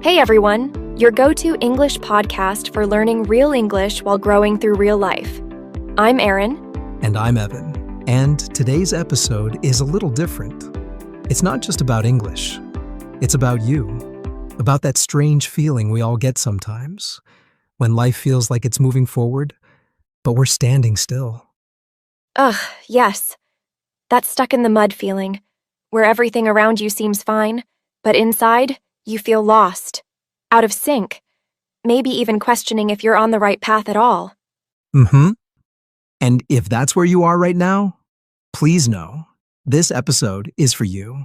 Hey everyone, your go-to English podcast for learning real English while growing through real life. I'm Erin. And I'm Evan. And today's episode is a little different. It's not just about English. It's about you. About that strange feeling we all get sometimes, when life feels like it's moving forward, but we're standing still. Ugh, yes. That stuck-in-the-mud feeling, where everything around you seems fine, but inside, you feel lost, out of sync, maybe even questioning if you're on the right path at all. And if that's where you are right now, please know, this episode is for you.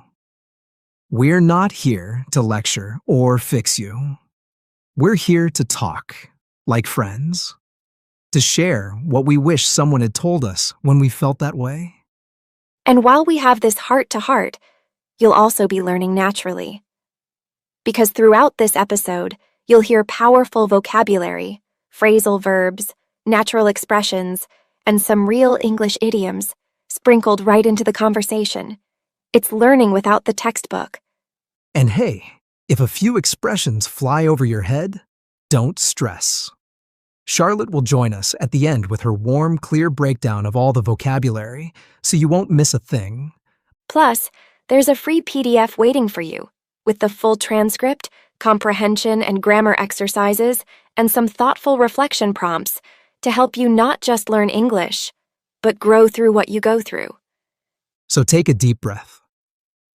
We're not here to lecture or fix you. We're here to talk, like friends, to share what we wish someone had told us when we felt that way. And while we have this heart-to-heart, you'll also be learning naturally. Because throughout this episode, you'll hear powerful vocabulary, phrasal verbs, natural expressions, and some real English idioms sprinkled right into the conversation. It's learning without the textbook. And hey, if a few expressions fly over your head, don't stress. Charlotte will join us at the end with her warm, clear breakdown of all the vocabulary, so you won't miss a thing. Plus, there's a free PDF waiting for you, with the full transcript, comprehension and grammar exercises, and some thoughtful reflection prompts to help you not just learn English, but grow through what you go through. So take a deep breath.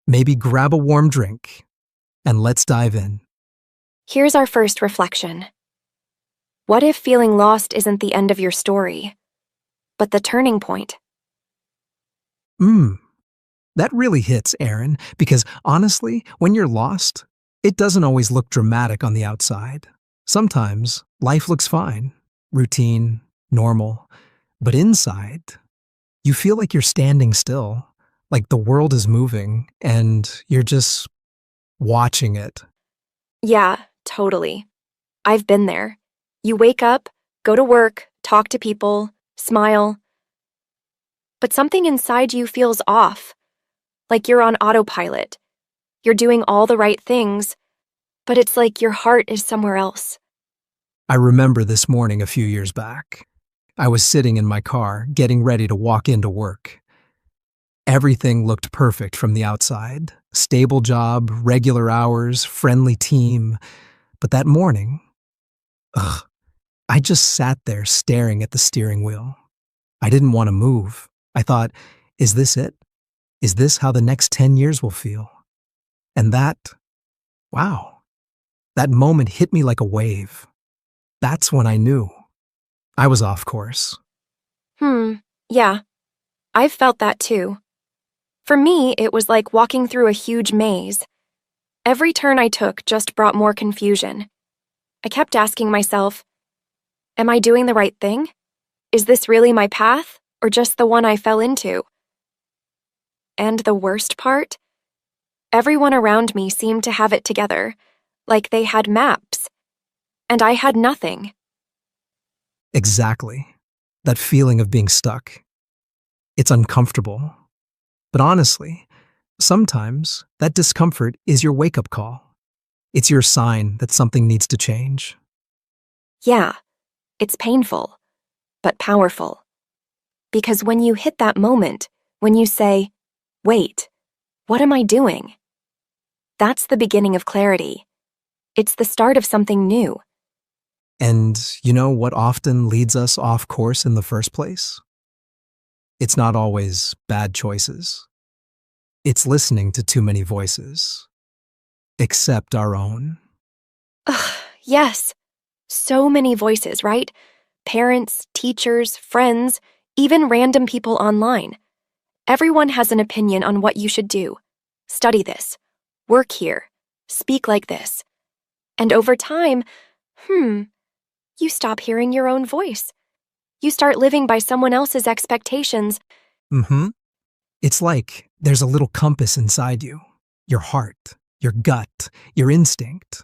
Maybe grab a warm drink, and let's dive in. Here's our first reflection. What if feeling lost isn't the end of your story, but the turning point? That really hits, Erin, because honestly, when you're lost, it doesn't always look dramatic on the outside. Sometimes life looks fine, routine, normal, but inside, you feel like you're standing still, like the world is moving, and you're just watching it. Yeah, totally. I've been there. You wake up, go to work, talk to people, smile, but something inside you feels off. Like you're on autopilot. You're doing all the right things, but it's like your heart is somewhere else. I remember this morning a few years back. I was sitting in my car, getting ready to walk into work. Everything looked perfect from the outside. Stable job, regular hours, friendly team. But that morning, I just sat there staring at the steering wheel. I didn't want to move. I thought, is this it? Is this how the next 10 years will feel? And that moment hit me like a wave. That's when I knew. I was off course. Yeah. I've felt that too. For me, it was like walking through a huge maze. Every turn I took just brought more confusion. I kept asking myself, am I doing the right thing? Is this really my path, or just the one I fell into? And the worst part? Everyone around me seemed to have it together, like they had maps, and I had nothing. Exactly. That feeling of being stuck. It's uncomfortable. But honestly, sometimes that discomfort is your wake-up call. It's your sign that something needs to change. Yeah, it's painful, but powerful. Because when you hit that moment, when you say, wait, what am I doing? That's the beginning of clarity. It's the start of something new. And you know what often leads us off course in the first place? It's not always bad choices. It's listening to too many voices, except our own. Yes. So many voices, right? Parents, teachers, friends, even random people online. Everyone has an opinion on what you should do. Study this. Work here. Speak like this. And over time, you stop hearing your own voice. You start living by someone else's expectations. It's like there's a little compass inside you, your heart, your gut, your instinct.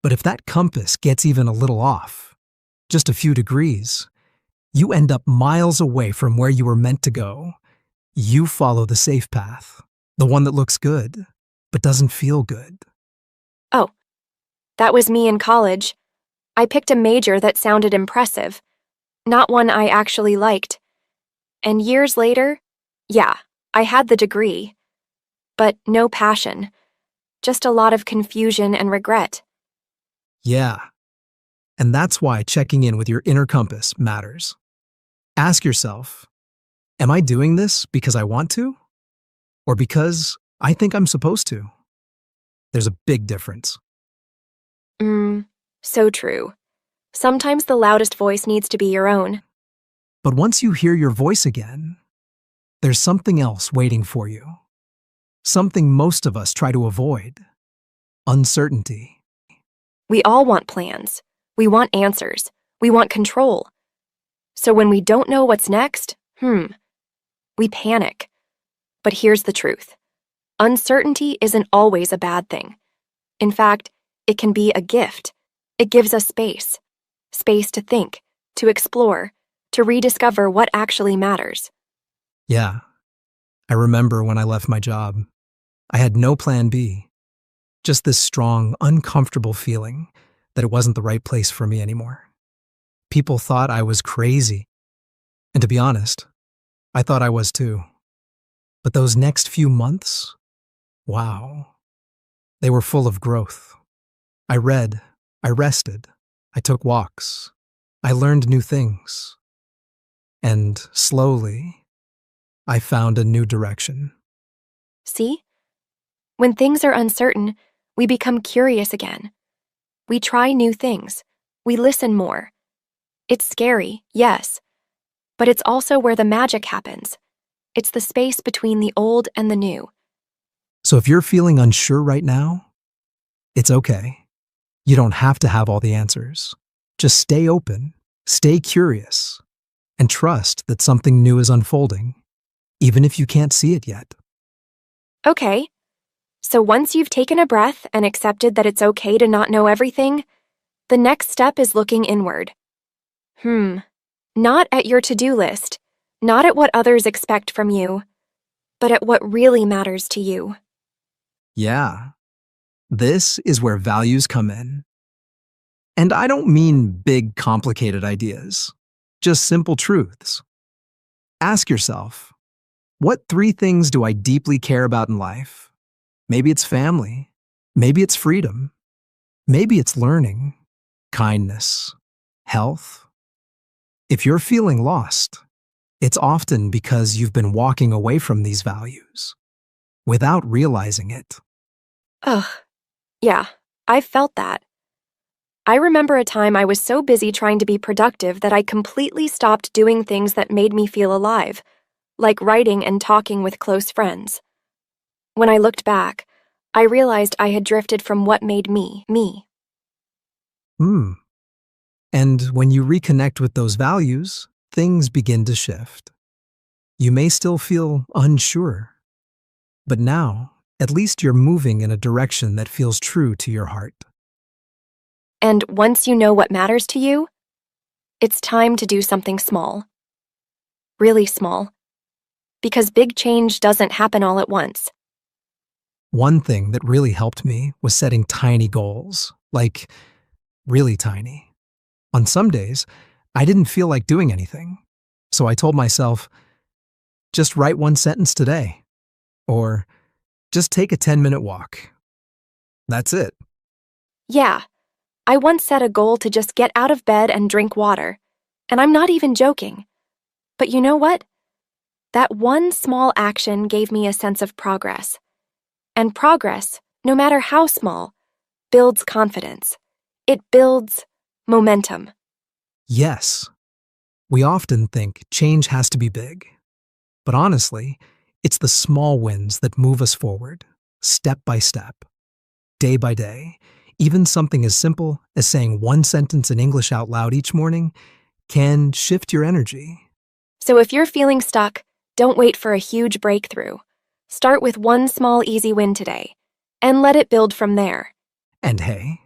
But if that compass gets even a little off, just a few degrees, you end up miles away from where you were meant to go. You follow the safe path, the one that looks good, but doesn't feel good. Oh, That was me in college. I picked a major that sounded impressive, not one I actually liked. And years later, yeah, I had the degree, but no passion, just a lot of confusion and regret. Yeah, and that's why checking in with your inner compass matters. Ask yourself, am I doing this because I want to? Or because I think I'm supposed to? There's a big difference. So true. Sometimes the loudest voice needs to be your own. But once you hear your voice again, there's something else waiting for you. Something most of us try to avoid: uncertainty. We all want plans. We want answers. We want control. So when we don't know what's next, we panic. But here's the truth. Uncertainty isn't always a bad thing. In fact, it can be a gift. It gives us space. Space to think, to explore, to rediscover what actually matters. Yeah, I remember when I left my job. I had no plan B. Just this strong, uncomfortable feeling that it wasn't the right place for me anymore. People thought I was crazy. And to be honest, I thought I was too. But those next few months, wow, they were full of growth. I read, I rested, I took walks, I learned new things. And slowly, I found a new direction. See? When things are uncertain, we become curious again. We try new things. We listen more. It's scary, yes, but it's also where the magic happens. It's the space between the old and the new. So if you're feeling unsure right now, it's okay. You don't have to have all the answers. Just stay open, stay curious, and trust that something new is unfolding, even if you can't see it yet. Okay, so once you've taken a breath and accepted that it's okay to not know everything, the next step is looking inward. Not at your to-do list, not at what others expect from you, but at what really matters to you. Yeah, this is where values come in. And I don't mean big, complicated ideas, just simple truths. Ask yourself, what 3 things do I deeply care about in life? Maybe it's family. Maybe it's freedom. Maybe it's learning, kindness, health. If you're feeling lost, it's often because you've been walking away from these values without realizing it. Ugh, yeah, I've felt that. I remember a time I was so busy trying to be productive that I completely stopped doing things that made me feel alive, like writing and talking with close friends. When I looked back, I realized I had drifted from what made me, me. And when you reconnect with those values, things begin to shift. You may still feel unsure, but now, at least you're moving in a direction that feels true to your heart. And once you know what matters to you, it's time to do something small. Really small. Because big change doesn't happen all at once. One thing that really helped me was setting tiny goals, like really tiny. On some days, I didn't feel like doing anything, so I told myself, just write 1 sentence today, or just take a 10-minute walk. That's it. Yeah, I once set a goal to just get out of bed and drink water, and I'm not even joking. But you know what? That one small action gave me a sense of progress. And progress, no matter how small, builds confidence. It builds momentum. Yes, we often think change has to be big. But honestly, it's the small wins that move us forward, step by step, day by day. Even something as simple as saying 1 sentence in English out loud each morning can shift your energy. So if you're feeling stuck, don't wait for a huge breakthrough. Start with one small easy win today, and let it build from there. And hey,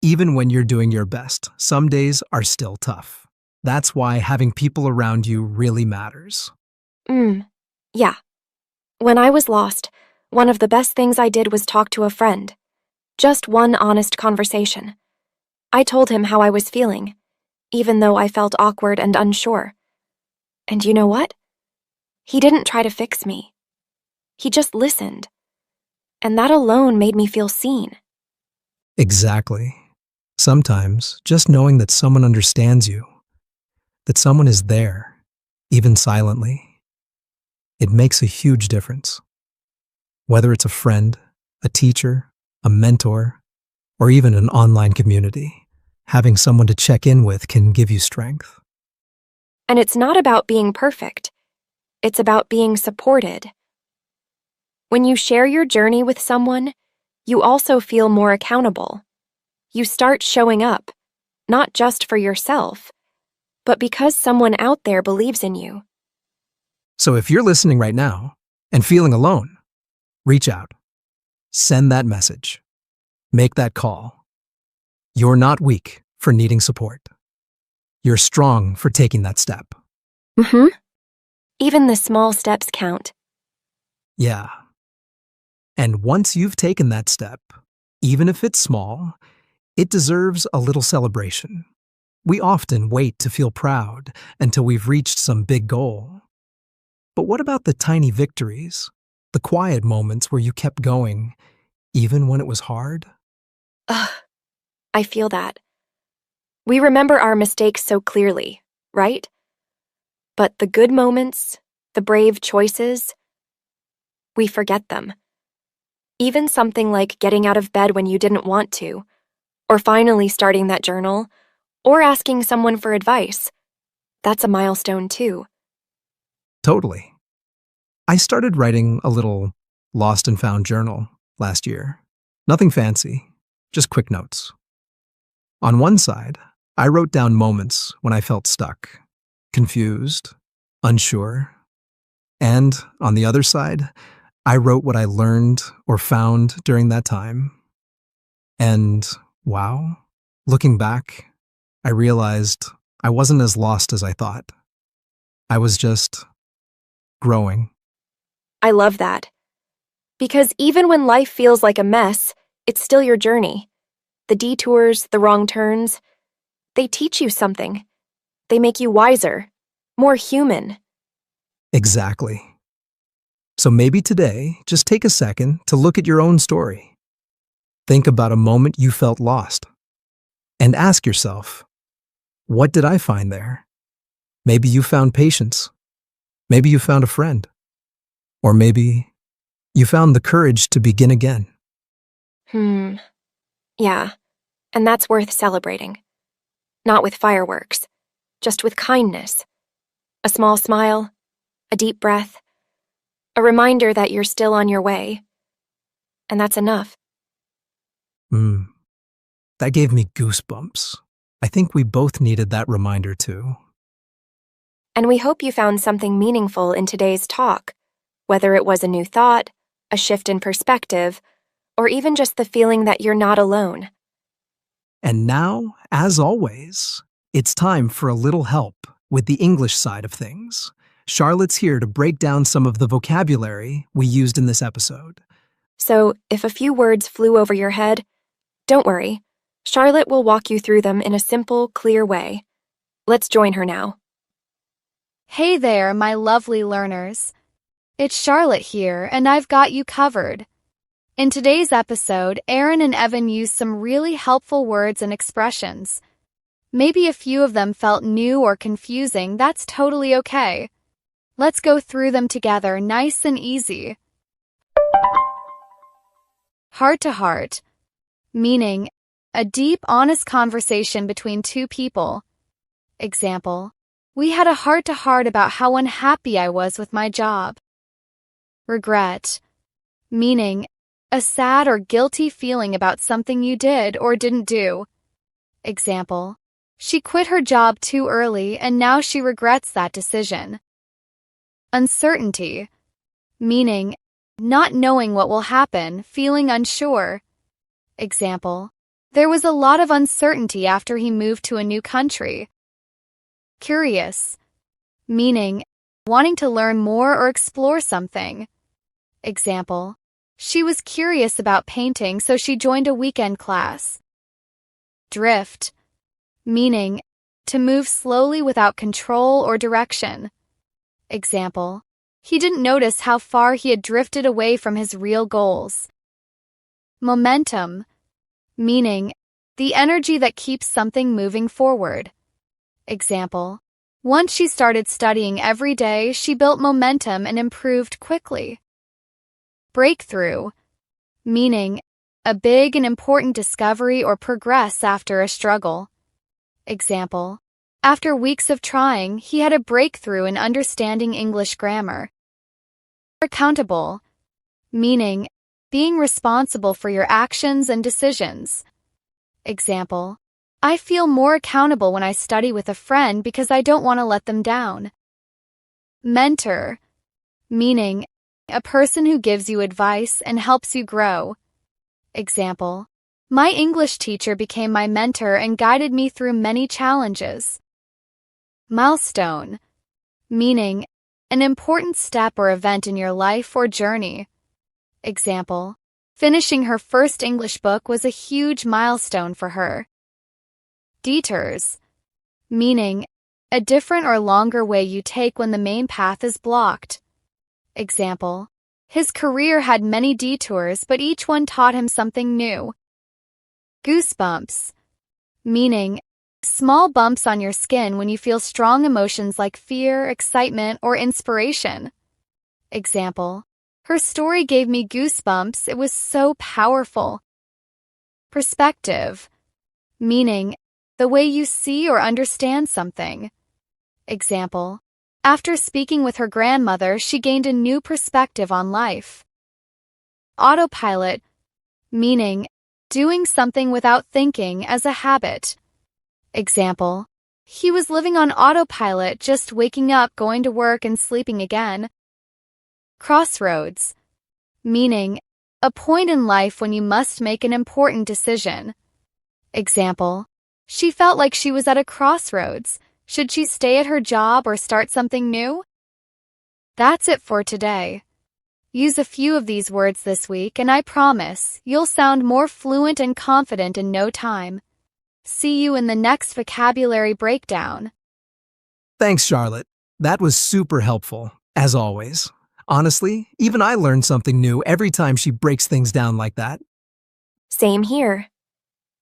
even when you're doing your best, some days are still tough. That's why having people around you really matters. Yeah. When I was lost, one of the best things I did was talk to a friend. Just one honest conversation. I told him how I was feeling, even though I felt awkward and unsure. And you know what? He didn't try to fix me. He just listened. And that alone made me feel seen. Exactly. Sometimes just knowing that someone understands you, that someone is there, even silently, it makes a huge difference. Whether it's a friend, a teacher, a mentor, or even an online community, having someone to check in with can give you strength. And it's not about being perfect. It's about being supported. When you share your journey with someone, you also feel more accountable. You start showing up, not just for yourself, but because someone out there believes in you. So if you're listening right now and feeling alone, reach out. Send that message. Make that call. You're not weak for needing support. You're strong for taking that step. Even the small steps count. Yeah. And once you've taken that step, even if it's small, it deserves a little celebration. We often wait to feel proud until we've reached some big goal. But what about the tiny victories, the quiet moments where you kept going, even when it was hard? Ugh, I feel that. We remember our mistakes so clearly, right? But the good moments, the brave choices, we forget them. Even something like getting out of bed when you didn't want to, or finally starting that journal, or asking someone for advice. That's a milestone too. Totally. I started writing a little lost and found journal last year. Nothing fancy, just quick notes. On one side, I wrote down moments when I felt stuck, confused, unsure. And on the other side, I wrote what I learned or found during that time. And wow, looking back, I realized I wasn't as lost as I thought. I was just growing. I love that. Because even when life feels like a mess, it's still your journey. The detours, the wrong turns, they teach you something. They make you wiser, more human. Exactly. So maybe today, just take a second to look at your own story. Think about a moment you felt lost. And ask yourself, what did I find there? Maybe you found patience. Maybe you found a friend. Or maybe you found the courage to begin again. Yeah, and that's worth celebrating. Not with fireworks, just with kindness. A small smile, a deep breath, a reminder that you're still on your way. And that's enough. That gave me goosebumps. I think we both needed that reminder too. And we hope you found something meaningful in today's talk, whether it was a new thought, a shift in perspective, or even just the feeling that you're not alone. And now, as always, it's time for a little help with the English side of things. Charlotte's here to break down some of the vocabulary we used in this episode. So, if a few words flew over your head, don't worry. Charlotte will walk you through them in a simple, clear way. Let's join her now. Hey there, my lovely learners. It's Charlotte here, and I've got you covered. In today's episode, Aaron and Evan used some really helpful words and expressions. Maybe a few of them felt new or confusing, that's totally okay. Let's go through them together, nice and easy. Heart to heart, meaning a deep, honest conversation between two people. Example, we had a heart-to-heart about how unhappy I was with my job. Regret, meaning a sad or guilty feeling about something you did or didn't do. Example, she quit her job too early and now she regrets that decision. Uncertainty, meaning not knowing what will happen, feeling unsure. Example, there was a lot of uncertainty after he moved to a new country. Curious, meaning wanting to learn more or explore something. Example, She was curious about painting, so she joined a weekend class. Drift, meaning to move slowly without control or direction. Example, he didn't notice how far he had drifted away from his real goals. Momentum, meaning the energy that keeps something moving forward. Example, once she started studying every day, she built momentum and improved quickly. Breakthrough, meaning a big and important discovery or progress after a struggle. Example, after weeks of trying, he had a breakthrough in understanding English grammar. Accountable, meaning being responsible for your actions and decisions. Example, I feel more accountable when I study with a friend because I don't want to let them down. Mentor, meaning a person who gives you advice and helps you grow. Example, my English teacher became my mentor and guided me through many challenges. Milestone, meaning an important step or event in your life or journey. Example, finishing her first English book was a huge milestone for her. Detours, meaning a different or longer way you take when the main path is blocked. Example, his career had many detours, but each one taught him something new. Goosebumps, meaning small bumps on your skin when you feel strong emotions like fear, excitement, or inspiration. Example, her story gave me goosebumps. It was so powerful. Perspective, meaning the way you see or understand something. Example, after speaking with her grandmother, she gained a new perspective on life. Autopilot, meaning doing something without thinking as a habit. Example, he was living on autopilot, just waking up, going to work, and sleeping again. Crossroads, meaning a point in life when you must make an important decision. Example, she felt like she was at a crossroads. Should she stay at her job or start something new? That's it for today. Use a few of these words this week, and I promise you'll sound more fluent and confident in no time. See you in the next vocabulary breakdown. Thanks, Charlotte. That was super helpful, as always. Honestly, even I learn something new every time she breaks things down like that. Same here.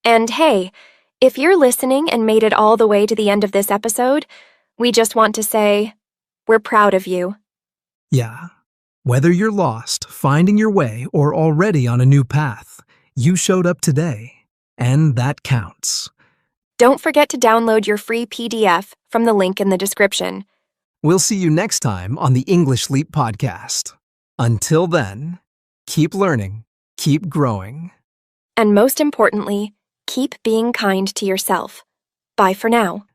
And hey, if you're listening and made it all the way to the end of this episode, we just want to say, we're proud of you. Yeah. Whether you're lost, finding your way, or already on a new path, you showed up today, and that counts. Don't forget to download your free PDF from the link in the description. We'll see you next time on the English Leap podcast. Until then, keep learning, keep growing. And most importantly, keep being kind to yourself. Bye for now.